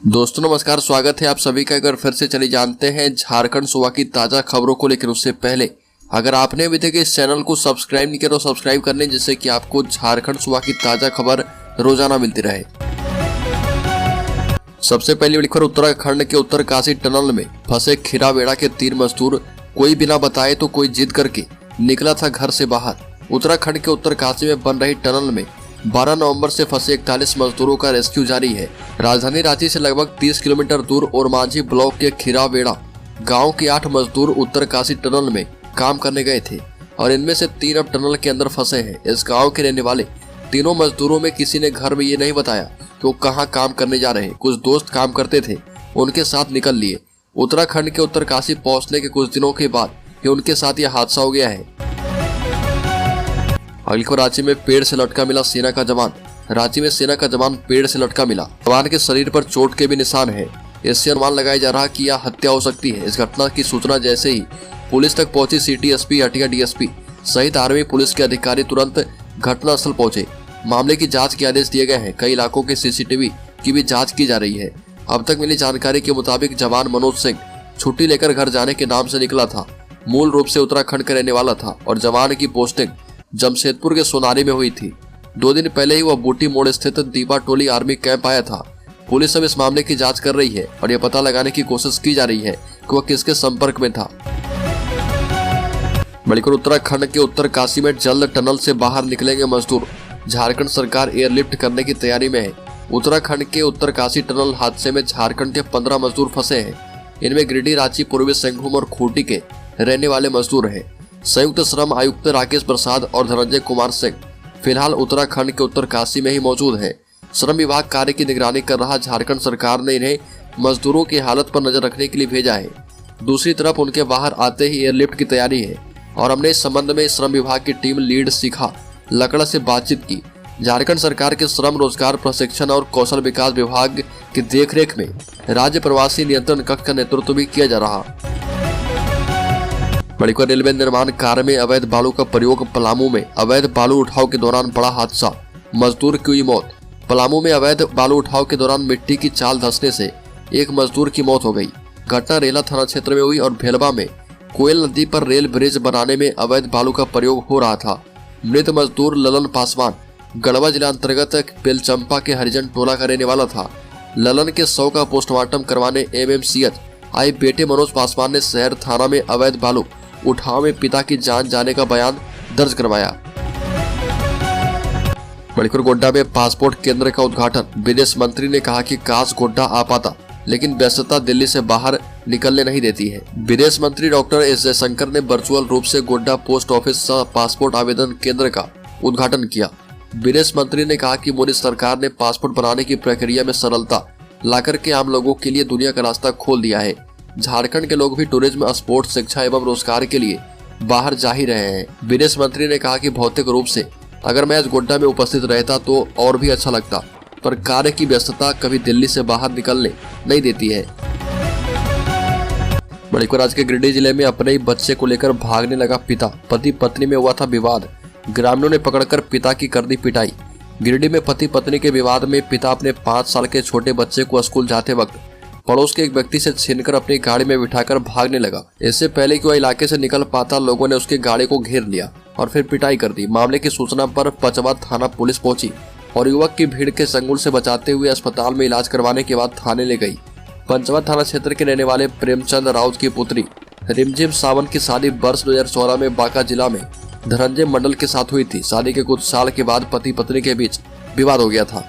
दोस्तों नमस्कार, स्वागत है आप सभी का। अगर फिर से चलिए जानते हैं झारखंड सूबा की ताज़ा खबरों को। लेकिन उससे पहले अगर आपने अभी तक इस चैनल को सब्सक्राइब नहीं किया तो सब्सक्राइब कर लें, जिससे कि आपको झारखंड सूबा की ताज़ा खबर रोजाना मिलती रहे। सबसे पहली बड़ी खबर, उत्तराखंड के उत्तरकाशी टनल में फंसे खिराबेड़ा के 3 मजदूर। कोई बिना बताए तो कोई जिद करके निकला था घर से बाहर। उत्तराखंड के उत्तरकाशी में बन रही टनल में 12 नवंबर से फंसे 41 मजदूरों का रेस्क्यू जारी है। राजधानी रांची से लगभग 30 किलोमीटर दूर ओरमांझी ब्लॉक के खिराबेड़ा गांव के 8 मजदूर उत्तरकाशी टनल में काम करने गए थे और इनमें से 3 अब टनल के अंदर फंसे हैं। इस गांव के रहने वाले तीनों मजदूरों में किसी ने घर में ये नहीं बताया कि वो कहाँ काम करने जा रहे हैं। कुछ दोस्त काम करते थे, उनके साथ निकल लिए। उत्तराखंड के उत्तरकाशी पहुंचने के कुछ दिनों के बाद ही उनके साथ यह हादसा हो गया है। अगली खबर, रांची में पेड़ से लटका मिला सेना का जवान। रांची में सेना का जवान पेड़ से लटका मिला। जवान के शरीर पर चोट के भी निशान है। इससे अनुमान लगाया जा रहा कि यह हत्या हो सकती है। इस घटना की सूचना जैसे ही पुलिस तक पहुंची, सिटी एसपी, हटिया डीएसपी सहित आर्मी पुलिस के अधिकारी तुरंत घटनास्थल पहुंचे। मामले की जांच के आदेश दिए गए हैं। कई इलाकों के सीसीटीवी की भी जांच की जा रही है। अब तक मिली जानकारी के मुताबिक जवान मनोज सिंह छुट्टी लेकर घर जाने के नाम से निकला था। मूल रूप से उत्तराखंड का रहने वाला था और जवान की पोस्टिंग जमशेदपुर के सोनारी में हुई थी। 2 दिन पहले ही वह बूटी मोड़ स्थित दीपा टोली आर्मी कैंप आया था। पुलिस अब इस मामले की जांच कर रही है और यह पता लगाने की कोशिश की जा रही है कि वह किसके संपर्क में था। बड़ीपुर, उत्तराखंड के उत्तरकाशी में जल्द टनल से बाहर निकलेंगे मजदूर। झारखंड सरकार एयरलिफ्ट करने की तैयारी में है। उत्तराखंड के उत्तरकाशी टनल हादसे में झारखंड के 15 मजदूर फंसे हैं। इनमें गिरिडीह, रांची, पूर्वी सिंहभूम और खूंटी के रहने वाले मजदूर हैं। संयुक्त श्रम आयुक्त राकेश प्रसाद और धनंजय कुमार सिंह फिलहाल उत्तराखंड के उत्तरकाशी में ही मौजूद हैं। श्रम विभाग कार्य की निगरानी कर रहा। झारखंड सरकार ने इन्हें मजदूरों की हालत पर नजर रखने के लिए भेजा है। दूसरी तरफ उनके बाहर आते ही एयरलिफ्ट की तैयारी है और हमने इस संबंध में श्रम विभाग की टीम लीड शिखा लकड़ा से बातचीत की। झारखंड सरकार के श्रम, रोजगार, प्रशिक्षण और कौशल विकास विभाग की देखरेख में राज्य प्रवासी नियंत्रण कक्ष का नेतृत्व भी किया जा रहा। बड़ीपुर, रेलवे निर्माण कार्य में अवैध बालू का प्रयोग। पलामू में अवैध बालू उठाव के दौरान बड़ा हादसा, मजदूर की हुई मौत। पलामू में अवैध बालू उठाव के दौरान मिट्टी की चाल धंसने से एक मजदूर की मौत हो गई। घटना रेला थाना क्षेत्र में हुई और भेलवा में कोयल नदी पर रेल ब्रिज बनाने में अवैध बालू का प्रयोग हो रहा था। मृत मजदूर ललन पासवान गढ़वा जिला अंतर्गत बेलचंपा के हरिजन टोला का रहने वाला था। ललन के शव का पोस्टमार्टम करवाने एमएमसीएच आए बेटे मनोज पासवान ने शहर थाना में अवैध बालू उठाव में पिता की जान जाने का बयान दर्ज करवाया। बड़ीपुर, गोड्डा में पासपोर्ट केंद्र का उद्घाटन। विदेश मंत्री ने कहा कि काश गोड्डा आ पाता, लेकिन व्यस्तता दिल्ली से बाहर निकलने नहीं देती है। विदेश मंत्री डॉक्टर एस जयशंकर ने वर्चुअल रूप से गोड्डा पोस्ट ऑफिस पासपोर्ट आवेदन केंद्र का उद्घाटन किया। विदेश मंत्री ने कहा कि मोदी सरकार ने पासपोर्ट बनाने की प्रक्रिया में सरलता लाकर के आम लोगों के लिए दुनिया का रास्ता खोल दिया है। झारखंड के लोग भी टूरिज्म, स्पोर्ट्स, शिक्षा एवं रोजगार के लिए बाहर जा ही रहे हैं। विदेश मंत्री ने कहा कि भौतिक रूप से अगर मैं आज गोड्डा में उपस्थित रहता तो और भी अच्छा लगता, पर कार्य की व्यस्तता कभी दिल्ली से बाहर निकलने नहीं देती है। बड़ीपुर, राज्य के गिरिडीह जिले में अपने ही बच्चे को लेकर भागने लगा पिता। पति पत्नी में हुआ था विवाद। ग्रामीणों ने पकड़कर पिता की कर दी पिटाई। गिरिडीह में पति पत्नी के विवाद में पिता अपने 5 साल के छोटे बच्चे को स्कूल जाते वक्त पड़ोस के एक व्यक्ति से छीनकर अपनी गाड़ी में बिठाकर भागने लगा। इससे पहले कि वह इलाके से निकल पाता, लोगों ने उसकी गाड़ी को घेर लिया और फिर पिटाई कर दी। मामले की सूचना पर पचवा थाना पुलिस पहुंची और युवक की भीड़ के चंगुल से बचाते हुए अस्पताल में इलाज करवाने के बाद थाने ले गई। पंचवा थाना क्षेत्र के रहने वाले प्रेमचंद राउत की पुत्री रिमझिम सावंत की शादी वर्ष 2014 में बांका जिला में धनंजय मंडल के साथ हुई थी। शादी के कुछ साल के बाद पति पत्नी के बीच विवाद हो गया था।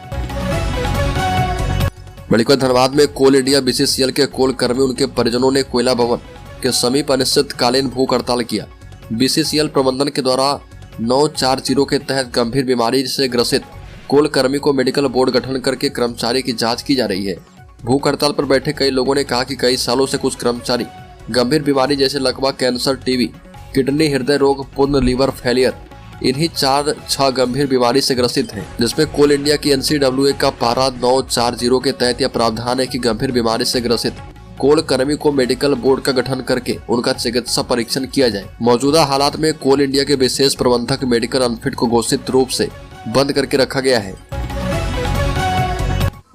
बड़ीपुर, धनबाद में कोल इंडिया बीसीसीएल के कोल कर्मी उनके परिजनों ने कोयला भवन के समीप अनिश्चितकालीन भूख हड़ताल किया। बीसीसीएल प्रबंधन के द्वारा 940 के तहत गंभीर बीमारी से ग्रसित कोल कर्मी को मेडिकल बोर्ड गठन करके कर्मचारी की जांच की जा रही है। भूख हड़ताल पर बैठे कई लोगों ने कहा कि कई सालों से कुछ कर्मचारी गंभीर बीमारी जैसे लकवा, कैंसर, टीबी, किडनी, हृदय रोग, पुर्ण, लीवर फेलियर, इन्हीं 4-6 गंभीर बीमारी से ग्रसित हैं, जिसमें कोल इंडिया की NCWA का पारा 940 के तहत यह प्रावधान है कि गंभीर बीमारी से ग्रसित कोल कर्मी को मेडिकल बोर्ड का गठन करके उनका चिकित्सा परीक्षण किया जाए। मौजूदा हालात में कोल इंडिया के विशेष प्रबंधक मेडिकल अनफिट को घोषित रूप से बंद करके रखा गया है।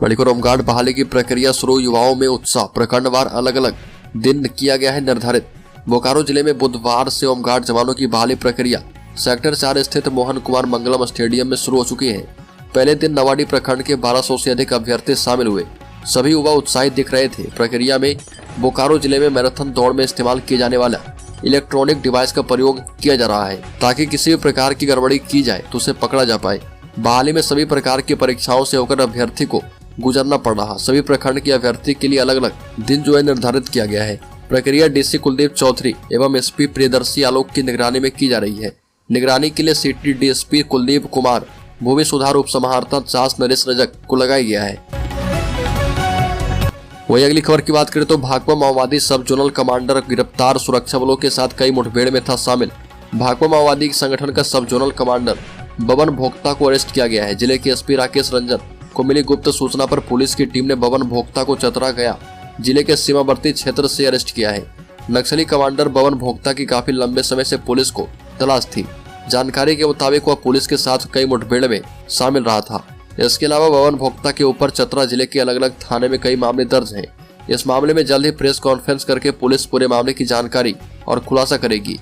मणिपुर होमगार्ड बहाली की प्रक्रिया शुरू, युवाओं में उत्साह, प्रखंडवार अलग अलग दिन किया गया है निर्धारित। बोकारो जिले में बुधवार से होमगार्ड जवानों की बहाली प्रक्रिया सेक्टर 4 स्थित मोहन कुमार मंगलम स्टेडियम में शुरू हो चुकी है। पहले दिन नवाडी प्रखंड के 1200 से अधिक अभ्यर्थी शामिल हुए। सभी युवा उत्साहित दिख रहे थे। प्रक्रिया में बोकारो जिले में मैराथन दौड़ में इस्तेमाल किए जाने वाला इलेक्ट्रॉनिक डिवाइस का प्रयोग किया जा रहा है ताकि किसी भी प्रकार की गड़बड़ी की जाए तो उसे पकड़ा जा पाए। बहाली में सभी प्रकार की परीक्षाओं से होकर अभ्यर्थी को गुजरना पड़ रहा। सभी प्रखंड के अभ्यर्थी के लिए अलग अलग दिन जो है निर्धारित किया गया है। प्रक्रिया डीसी कुलदीप चौधरी एवं एसपी प्रियदर्शी आलोक की निगरानी में की जा रही है। निगरानी के लिए सिटी डीएसपी कुलदीप कुमार, भूमि सुधार उप समाहर्ता चास नरेश रजक को लगाया गया है। वही अगली खबर की बात करें तो भाकपा माओवादी सब जोनल कमांडर गिरफ्तार, सुरक्षा बलों के साथ कई मुठभेड़ में था शामिल। भाकपा माओवादी संगठन का सब जोनल कमांडर बबन भोक्ता को अरेस्ट किया गया है। जिले के एसपी राकेश रंजन को मिली गुप्त सूचना पर पुलिस की टीम ने बबन भोक्ता को चतरा गया जिले के सीमावर्ती क्षेत्र से अरेस्ट किया है। नक्सली कमांडर बबन भोक्ता की काफी लंबे समय से पुलिस को तलाश थी। जानकारी के मुताबिक वह पुलिस के साथ कई मुठभेड़ में शामिल रहा था। इसके अलावा बबन भोक्ता के ऊपर चतरा जिले के अलग अलग थाने में कई मामले दर्ज हैं। इस मामले में जल्द ही प्रेस कॉन्फ्रेंस करके पुलिस पूरे मामले की जानकारी और खुलासा करेगी।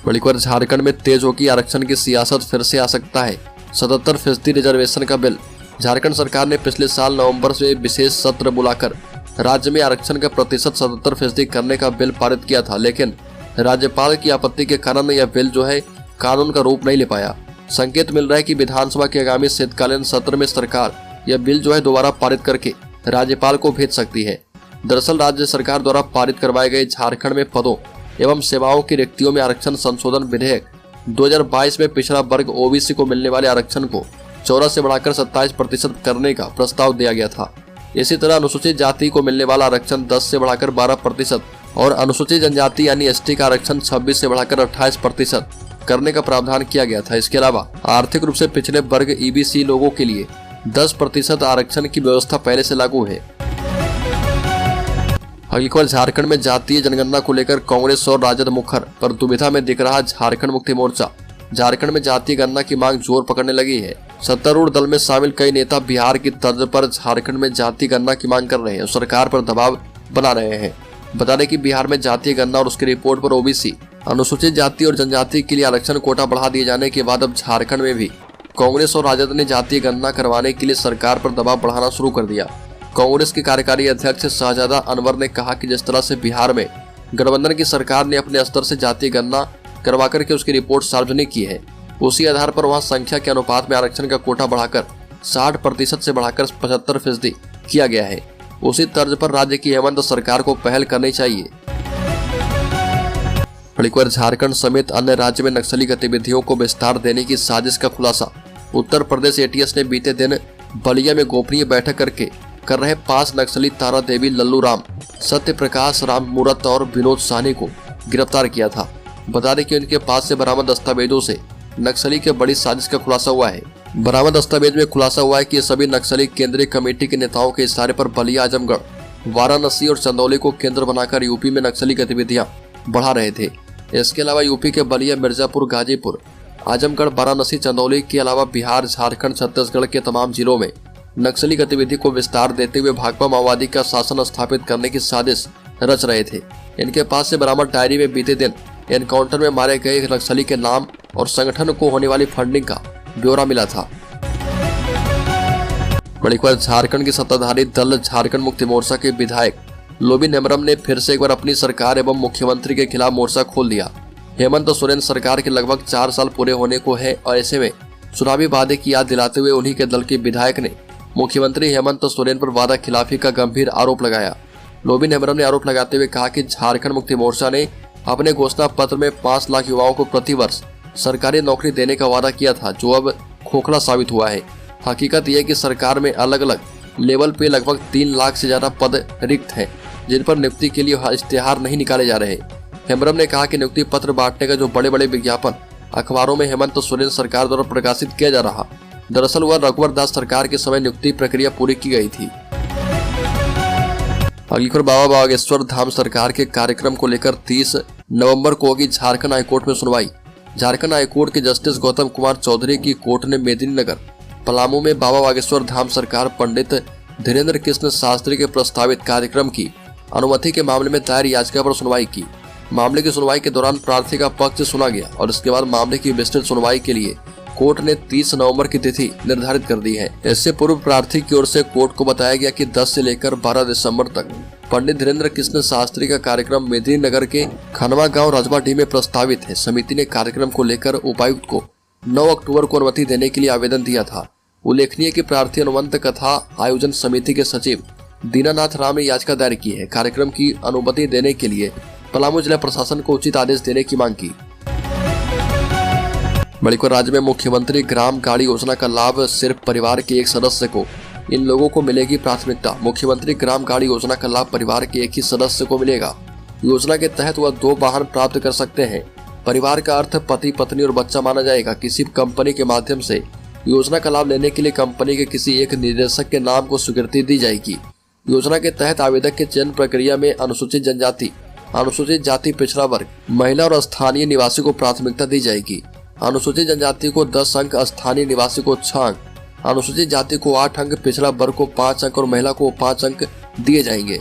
बड़ी खबर, झारखंड में तेज होगी आरक्षण की सियासत, फिर से आ सकता है 77% रिजर्वेशन का बिल। झारखंड सरकार ने पिछले साल नवंबर से विशेष सत्र बुलाकर राज्य में आरक्षण का प्रतिशत 77% करने का बिल पारित किया था, लेकिन राज्यपाल की आपत्ति के कारण यह बिल जो है कानून का रूप नहीं ले पाया। संकेत मिल रहा है कि विधानसभा के आगामी शीतकालीन सत्र में सरकार यह बिल जो है दोबारा पारित करके राज्यपाल को भेज सकती है। दरअसल राज्य सरकार द्वारा पारित करवाए गए झारखंड में पदों एवं सेवाओं की रिक्तियों में आरक्षण संशोधन विधेयक 2022 में पिछड़ा वर्ग ओबीसी को मिलने वाले आरक्षण को 14 से बढ़ाकर 27% करने का प्रस्ताव दिया गया था। इसी तरह अनुसूचित जाति को मिलने वाला आरक्षण 10 से बढ़ाकर 12% और अनुसूचित जनजाति यानी एसटी का आरक्षण 26 से बढ़ाकर 28% करने का प्रावधान किया गया था। इसके अलावा आर्थिक रूप से पिछड़े वर्ग ईबीसी लोगों के लिए 10% आरक्षण की व्यवस्था पहले से लागू है। अगली खबर, झारखंड में जातीय जनगणना को लेकर कांग्रेस और राजद मुखर पर दुविधा में दिख रहा झारखंड मुक्ति मोर्चा। झारखंड में जातीय गणना की मांग जोर पकड़ने लगी है। सत्तारूढ़ दल में शामिल कई नेता बिहार की तर्ज पर झारखंड में जातीय गणना की मांग कर रहे हैं और सरकार पर दबाव बना रहे हैं। बता दें कि बिहार में जातीय गणना और उसकी रिपोर्ट पर ओबीसी, अनुसूचित जाति और जनजाति के लिए आरक्षण कोटा बढ़ा दिए जाने के बाद अब झारखंड में भी कांग्रेस और राजद ने जातीय गणना करवाने के लिए सरकार पर दबाव बढ़ाना शुरू कर दिया। कांग्रेस के कार्यकारी अध्यक्ष शाहजादा अनवर ने कहा कि जिस तरह से बिहार में गठबंधन की सरकार ने अपने स्तर से जातीय गणना करवा करके उसकी रिपोर्ट सार्वजनिक की है, उसी आधार पर वहां संख्या के अनुपात में आरक्षण का कोटा बढ़ाकर 60% से बढ़ाकर 75% किया गया है। उसी तर्ज पर राज्य की हेमंत सरकार को पहल करनी चाहिए। झारखंड समेत अन्य राज्य में नक्सली गतिविधियों को विस्तार देने की साजिश का खुलासा। उत्तर प्रदेश एटीएस ने बीते दिन बलिया में गोपनीय बैठक करके कर रहे 5 नक्सली तारा देवी, लल्लू राम, सत्य प्रकाश, राम मूरत और विनोद साहनी को गिरफ्तार किया था। बता दें कि उनके पास से बरामद दस्तावेजों से नक्सली के बड़ी साजिश का खुलासा हुआ है। बरामद दस्तावेज में खुलासा हुआ है कि ये सभी नक्सली केंद्रीय कमेटी के नेताओं के इशारे पर बलिया, आजमगढ़, वाराणसी और चंदौली को केंद्र बनाकर यूपी में नक्सली गतिविधियां बढ़ा रहे थे। इसके अलावा यूपी के बलिया, मिर्जापुर, गाजीपुर, आजमगढ़, वाराणसी, चंदौली के अलावा बिहार, झारखंड, छत्तीसगढ़ के तमाम जिलों में नक्सली गतिविधि को विस्तार देते हुए भाकपा माओवादी का शासन स्थापित करने की साजिश रच रहे थे। इनके पास से बरामद डायरी में बीते दिन एनकाउंटर में मारे गए नक्सली के नाम और संगठन को होने वाली फंडिंग का ब्यौरा मिला था। बड़ी खबर, झारखंड की सत्ताधारी दल झारखंड मुक्ति मोर्चा के विधायक लोबिन हेम्ब्रम ने फिर से एक बार अपनी सरकार एवं मुख्यमंत्री के खिलाफ मोर्चा खोल दिया। हेमंत सोरेन सरकार के लगभग 4 साल पूरे होने को है और ऐसे में चुनावी वादे की याद दिलाते हुए उन्हीं के दल के विधायक ने मुख्यमंत्री हेमंत सोरेन पर वादा खिलाफी का गंभीर आरोप लगाया। लोबिन हेम्ब्रम ने आरोप लगाते हुए कहा कि झारखंड मुक्ति मोर्चा ने अपने घोषणा पत्र में 5 लाख युवाओं को प्रतिवर्ष सरकारी नौकरी देने का वादा किया था, जो अब खोखला साबित हुआ है। हकीकत यह कि सरकार में अलग अलग लेवल पे लगभग 3 लाख से ज्यादा पद रिक्त हैं, जिन पर नियुक्ति के लिए इश्तेहार नहीं निकाले जा रहे। हेम्ब्रम ने कहा कि नियुक्ति पत्र बांटने का जो बड़े बड़े विज्ञापन अखबारों में हेमंत सोरेन सरकार द्वारा प्रकाशित किया जा रहा, दरअसल वह रघुवर दास सरकार के समय नियुक्ति प्रक्रिया पूरी की गई थी। अगली खबर, बाबा बागेश्वर धाम सरकार के कार्यक्रम को लेकर 30 नवंबर को होगी झारखंड हाईकोर्ट में सुनवाई। झारखंड हाईकोर्ट के जस्टिस गौतम कुमार चौधरी की कोर्ट ने मेदिनीनगर पलामू में बाबा बागेश्वर धाम सरकार पंडित धीरेन्द्र कृष्ण शास्त्री के प्रस्तावित कार्यक्रम की अनुमति के मामले में दायर याचिका पर सुनवाई की। मामले की सुनवाई के दौरान प्रार्थी का पक्ष सुना गया और इसके बाद मामले की विस्तृत सुनवाई के लिए कोर्ट ने 30 नवंबर की तिथि निर्धारित कर दी है। इससे पूर्व प्रार्थी की ओर से कोर्ट को बताया गया कि 10 से लेकर 12 दिसंबर तक पंडित धीरेन्द्र कृष्ण शास्त्री का कार्यक्रम मेदिनीनगर के खनवा गांव रजवाडी में प्रस्तावित है। समिति ने कार्यक्रम को लेकर उपायुक्त को 9 अक्टूबर को अनुमति देने के लिए आवेदन दिया था। उल्लेखनीय कि प्रार्थी अनुबंध कथा आयोजन समिति के सचिव दीनानाथ राम ने याचिका दायर की है। कार्यक्रम की अनुमति देने के लिए पलामू जिला प्रशासन को उचित आदेश देने की मांग की। मणिपुर राज्य में मुख्यमंत्री ग्राम गाड़ी योजना का लाभ सिर्फ परिवार के एक सदस्य को, इन लोगों को मिलेगी प्राथमिकता। मुख्यमंत्री ग्राम गाड़ी योजना का लाभ परिवार के एक ही सदस्य को मिलेगा। योजना के तहत वह 2 वाहन प्राप्त कर सकते हैं। परिवार का अर्थ पति, पत्नी और बच्चा माना जाएगा। किसी कंपनी के माध्यम से योजना का लाभ लेने के लिए कंपनी के किसी एक निदेशक के नाम को स्वीकृति दी जाएगी। योजना के तहत आवेदक के चयन प्रक्रिया में अनुसूचित जनजाति, अनुसूचित जाति, पिछड़ा वर्ग, महिला और स्थानीय निवासी को प्राथमिकता दी जाएगी। अनुसूचित जनजाति को 10 अंक, स्थानीय निवासी को 6 अंक, अनुसूचित जाति को 8 अंक, पिछड़ा वर्ग को 5 अंक और महिला को 5 अंक दिए जाएंगे।